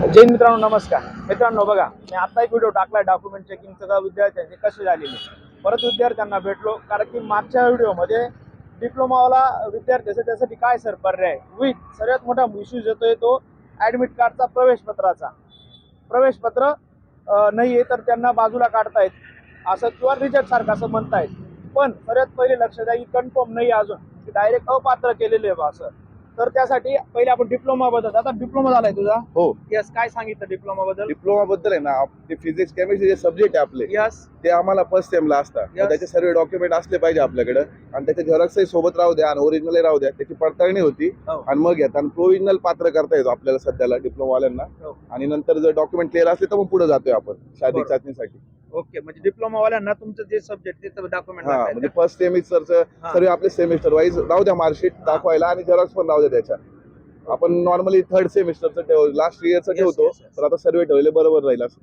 जय मित्रांनो, नमस्कार मित्रांनो. बघा, मी आता एक व्हिडिओ टाकलाय डॉक्युमेंट चेकिंगचा विद्यार्थ्यांचे कसे झालेले. परत विद्यार्थ्यांना भेटलो, कारण की मागच्या व्हिडिओमध्ये डिप्लोमावाला विद्यार्थ्याचं त्यासाठी काय सर पर्याय विथ सर्वात मोठा इश्यूज येतोय तो ॲडमिट कार्डचा प्रवेशपत्राचा. प्रवेशपत्र नाही आहे तर त्यांना बाजूला काढतायत असं किंवा रिजेक्ट सारखं असं म्हणतायत. पण सर्वात पहिले लक्ष द्या, की कन्फर्म नाही अजून, की डायरेक्ट अपात्र केलेले आहे असं. तर त्यासाठी पहिले आपण डिप्लोमा बद्दल, आता डिप्लोमा झालाय तुझा? हो. यस. काय सांगितलं डिप्लोमा बद्दल? डिप्लोमा बद्दल आहे ना, ते फिजिक्स केमिस्ट्री जे सब्जेक्ट आहे आपले, यस. ते आम्हाला फर्स्ट सेमला असतात. Yes. त्याचे सर्व डॉक्युमेंट असले पाहिजे आपल्याकडे, आणि त्याचे झेरॉक्सही सोबत राहू द्या आणि ओरिजिनल राहू द्या. त्याची पडताळणी होती हो. आणि मग घेतात. आणि प्रोविजनल पात्र करता येतो आपल्याला सध्याला डिप्लोमावाल्यांना. हो. आणि नंतर जर डॉक्युमेंट क्लिअर असले तर मग पुढे जातोय आपण शारीरिक बरोबर. चाचणीसाठी. ओके, म्हणजे डिप्लोमा वाल्यांना तुमचं जे सब्जेक्ट ते डॉक्युमेंट हा, म्हणजे फर्स्ट सेमिस्टरचं हा. सर्व आपले सेमिस्टर वाईज राहू द्या, मार्कशीट दाखवायला, आणि झेरॉक्स पण राहू द्या त्याच्या. आपण नॉर्मली थर्ड सेमिस्टरचं ठेव, लास्ट इयरचं Yes, ठेवतो, yes, yes. तर आता सर्व ठेवले बरोबर राहील असं.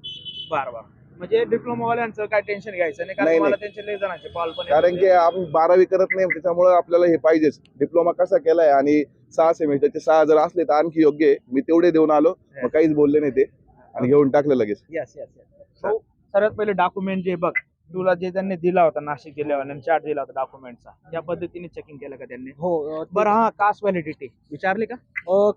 बरं. म्हणजे डिप्लोमा वाल्यांचं काय टेन्शन घ्यायचं नाही, कारण नाही, मला नाही. त्यांचे लय जणांचे कॉल पण येत कारण होते. की आपण 12वी करत नाही, त्याच्यामुळे आपल्याला हे पाहिजेच. डिप्लोमा कसा केलाय, आणि 6 सेमिस्टरचे 6 जर असले तर आणखी योग्य आहे. मी तेवढे देऊन आलो, मग काहीच बोलले नाही ते, आणि घेऊन टाकलं लगेच. Yes yes yes. हो, सर्वात पहिले डॉक्युमेंट जे बघ, तुला जे त्यांनी दिला होता नाशिक जिल्ह्यावाल्याने चार्ट दिला होता डॉक्युमेंटचा, त्या पद्धतीने चेकिंग केलं का त्यांनी? हो. बरं, हा, कास्ट व्हॅलिडिटी विचारली का?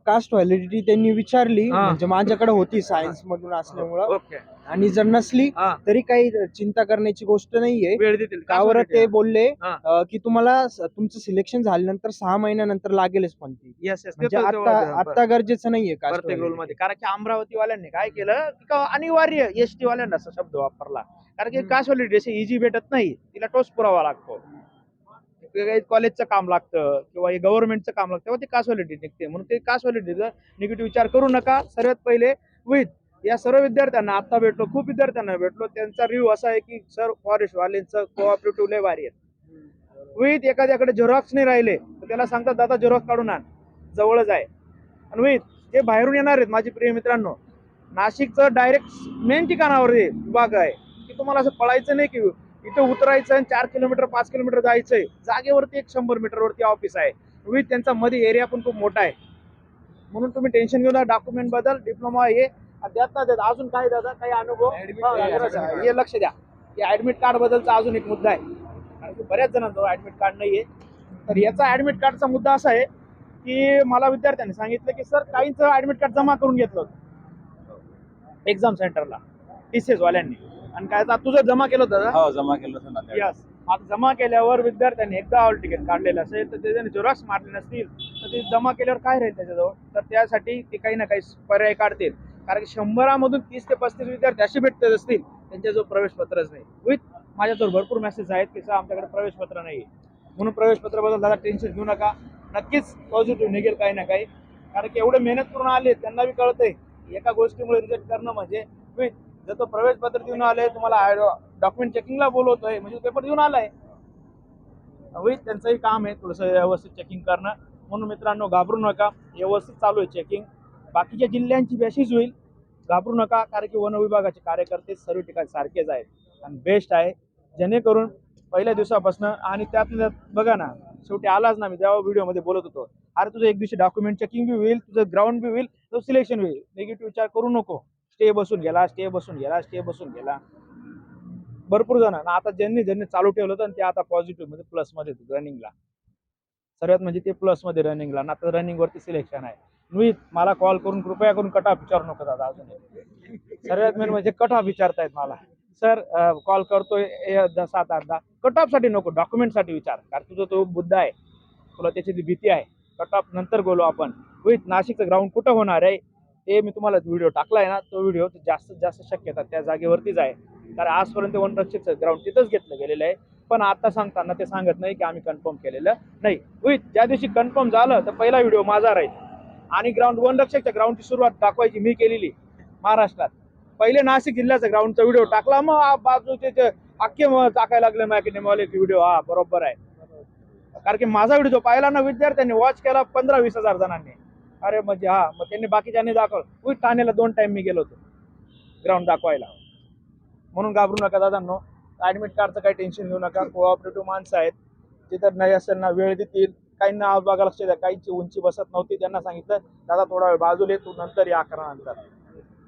कास्ट व्हॅलिडिटी त्यांनी विचारली, हा. म्हणजे माझ्याकडे होती सायन्स मधून असल्यामुळं. ओके. आणि जर नसली हा, तरी काही चिंता करण्याची गोष्ट नाहीये. वेळ देतील त्यावर ते बोलले हा. की तुम्हाला तुमचं सिलेक्शन झाल्यानंतर 6 महिन्यानंतर लागेलच पण ती. Yes yes. म्हणजे आता गरजेचं नाहीये कास्ट प्रत्येक रोल मध्ये, कारण की अमरावती वाल्यांनी काय केलं की अनिवार्य एसटी वाल्यांना असा शब्द वापरला, कारण की कास्ट व्हॅलिडिटी इजी भेटत नाही, तिला टोच पुरावा लागतो. कॉलेजचं काम लागतं किंवा हे गव्हर्नमेंटचं काम लागतं, तेव्हा ते कास्ट व्हॅलिडिटी निघते. म्हणून ते कास्ट व्हॅलिडिटीचा निगेटिव्ह विचार करू नका. सर्वात पहिले विथ या सर्व विद्यार्थ्यांना आता भेटलो, खूप विद्यार्थ्यांना भेटलो, त्यांचा रिव्ह्यू असा आहे की सर फॉरेस्ट वाल्यांचं कोऑपरेटिव्ह लय भारी आहे. विथ एखाद्याकडे झेरॉक्स नाही राहिले तर त्याला सांगतात दादा झेरॉक्स काढून आण, जवळच आहे. आणि विथ जे बाहेरून येणार आहेत माझे प्रिय मित्रांनो, नाशिकचं डायरेक्ट मेन ठिकाणावर विभाग आहे, की तुम्हाला असं पळायचं नाही की इथं उतरायचं आणि 4 किलोमीटर 5 किलोमीटर जायचंय. जागेवरती एक 100 मीटरवरती ऑफिस आहे. विथ त्यांचा मध्ये एरिया पण खूप मोठा आहे. म्हणून तुम्ही टेन्शन घेऊ नका डॉक्युमेंट बद्दल. डिप्लोमा हे देत ना देत. अजून काय दादा, काही अनुभव? हे लक्ष द्या, की ऍडमिट कार्ड बद्दलचा अजून एक मुद्दा आहे, कारण की बऱ्याच जणांजवळ ऍडमिट कार्ड नाहीये. तर याचा ऍडमिट कार्डचा मुद्दा असा आहे की मला विद्यार्थ्यांनी सांगितलं की सर काहींचं ऍडमिट कार्ड जमा करून घेतलं होतं एक्झाम सेंटरला टीसीएस वाल्यांनी, आणि काय आता तुझं जमा केलं होतं? हो, जमा केलं होतं ना. यस. आता जमा केल्यावर विद्यार्थ्यांनी एकदा हॉल तिकीट काढलेलं असेल तर ते झेरॉक्स मारले नसतील तर ते जमा केल्यावर काय राहील त्याच्याजवळ? तर त्यासाठी ते काही ना काही पर्याय काढतील, कारण की 100मधून 30 ते 35 विद्यार्थी असे भेटत असतील त्यांच्याजवळ प्रवेशपत्रच नाही. विथ माझ्याजवळ भरपूर मेसेज आहेत की सर आमच्याकडे प्रवेशपत्र नाही. म्हणून प्रवेशपत्र बद्दल दादा टेन्शन घेऊ नका, नक्कीच पॉझिटिव्ह निघेल काही ना काही. कारण की एवढे मेहनत करून आले, त्यांना बी कळतंय एका गोष्टीमुळे रिजेक्ट करणं म्हणजे विथ जर तो प्रवेशपत्र देऊन आले, तुम्हाला डॉक्युमेंट चेकिंगला बोलवतोय म्हणजे पेपर देऊन आलाय. विथ त्यांचंही काम आहे थोडंसं व्यवस्थित चेकिंग करणं. म्हणून मित्रांनो, घाबरू नका, व्यवस्थित चालू आहे चेकिंग. बाकीच्या जिल्ह्यांची बेसिस होईल, घाबरू नका, कारण की वन विभागाचे कार्यकर्ते सर्व ठिकाणी सारखेच आहेत आणि बेस्ट आहे. जेणेकरून पहिल्या दिवसापासून, आणि त्यात बघा ना, शेवटी आलाच ना, मी जेव्हा व्हिडिओमध्ये बोलत होतो, अरे तुझं एक दिवशी डॉक्युमेंट चेकिंग बी होईल, तुझं ग्राउंड बी होईल, तो सिलेक्शन होईल. निगेटिव्ह विचार करू नको. स्टे बसून गेला, स्टे बसून गेला, स्टे बसून गेला. भरपूर जण आता ज्यांनी चालू ठेवलं होतं, ते आता पॉझिटिव्ह मध्ये प्लस मध्ये रनिंगला. सर्वात म्हणजे ते प्लस मध्ये रनिंगला ना, आता रनिंग वरती सिलेक्शन आहे. विथ मला कॉल करून कृपया करून कट ऑफ विचारू नको दादा. अजून सर्वात मेन म्हणजे कट ऑफ विचारतायत मला, सर कॉल करतोय 7-8दा. कट ऑफ साठी नको, डॉक्युमेंट साठी विचार, कारण तुझा तो मुद्दा आहे, तुला त्याची भीती आहे. कट ऑफ नंतर बोलू आपण. विथ नाशिकचं ग्राउंड कुठं होणार आहे ते मी तुम्हाला व्हिडिओ टाकलाय ना, तो व्हिडिओ जास्तीत जास्त शक्यता त्या जागेवरतीच आहे, कारण आजपर्यंत वनरक्षकचं ग्राउंड तिथंच घेतलं गेलेलं आहे. पण आता सांगताना ते सांगत नाही की आम्ही कन्फर्म केलेलं नाही. विथ ज्या दिवशी कन्फर्म झालं तर पहिला व्हिडिओ माझा राहील, आणि ग्राउंड वनरक्षकच्या ग्राउंडची सुरुवात दाखवायची मी केलेली महाराष्ट्रात. पहिले नाशिक जिल्ह्याचा ग्राउंडचा व्हिडिओ टाकला, मग बाजूचे अख्खे टाकायला लागले मॅकेनिमवाले व्हिडिओ. हा बरोबर आहे, कारण की माझा व्हिडिओ पाहिला ना विद्यार्थ्यांनी, वॉच केला 15-20 हजार जणांनी. अरे म्हणजे हा, मग त्यांनी बाकीच्यांनी दाखवलं. विथ ठाण्याला 2 टाइम मी गेलो होतो ग्राउंड दाखवायला. म्हणून घाबरू नका दादांनो, ऍडमिट कार्डचं काही टेन्शन घेऊ नका. कोऑपरेटिव्ह माणसं आहेत, तिथं नाही असेल ना वेळ देतील. काहींना आज बघा लक्ष द्या, काहींची उंची बसत नव्हती, त्यांना सांगितलं दादा थोडा वेळ बाजूला, तू नंतर या 11 नंतर.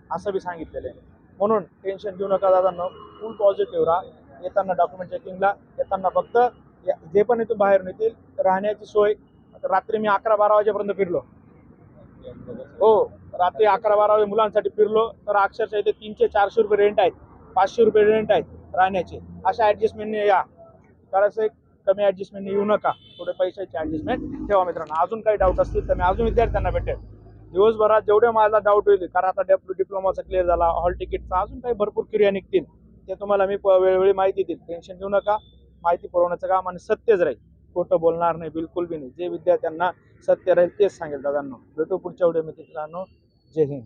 असं बी सांगितलेलं आहे. म्हणून टेन्शन घेऊ नका दादांनो, फुल पॉझिटिव्ह राहा. येताना डॉक्युमेंट चेकिंगला, येताना फक्त जे पण इथून बाहेरून येतील राहण्याची सोय. आता रात्री मी 11-12 वाजेपर्यंत फिरलो. हो, रात्री 11-12 वाजे मुलांसाठी फिरलो तर अक्षरशः इथे 300-400 रुपये रेंट आहेत, 500 रुपये रेंट आहेत राहण्याचे. अशा ऍडजस्टमेंटने या, करायचं एक कमी ऍडजस्टमेंटने येऊ नका, थोडे पैशाची ऍडजस्टमेंट ठेवा. मित्रांनो, अजून काही डाऊट असतील तर मी अजून विद्यार्थ्यांना भेटेल दिवसभरात जेवढे मला डाऊट होईल, कारण आता डिप्लोमाचा क्लिअर झाला, हॉल तिकीटचा अजून काही भरपूर क्रिया निघतील, ते तुम्हाला मी वेळोवेळी माहिती देईल. टेन्शन घेऊ नका, माहिती पुरवण्याचं काम आणि सत्यच राहील, खोटं बोलणार नाही, बिलकुल बी नाही. जे विद्यार्थ्यांना सत्य राहील तेच सांगेल दादांनो. भेटू पुढच्या व्हिडिओ मित्रांनो. जय हिंद.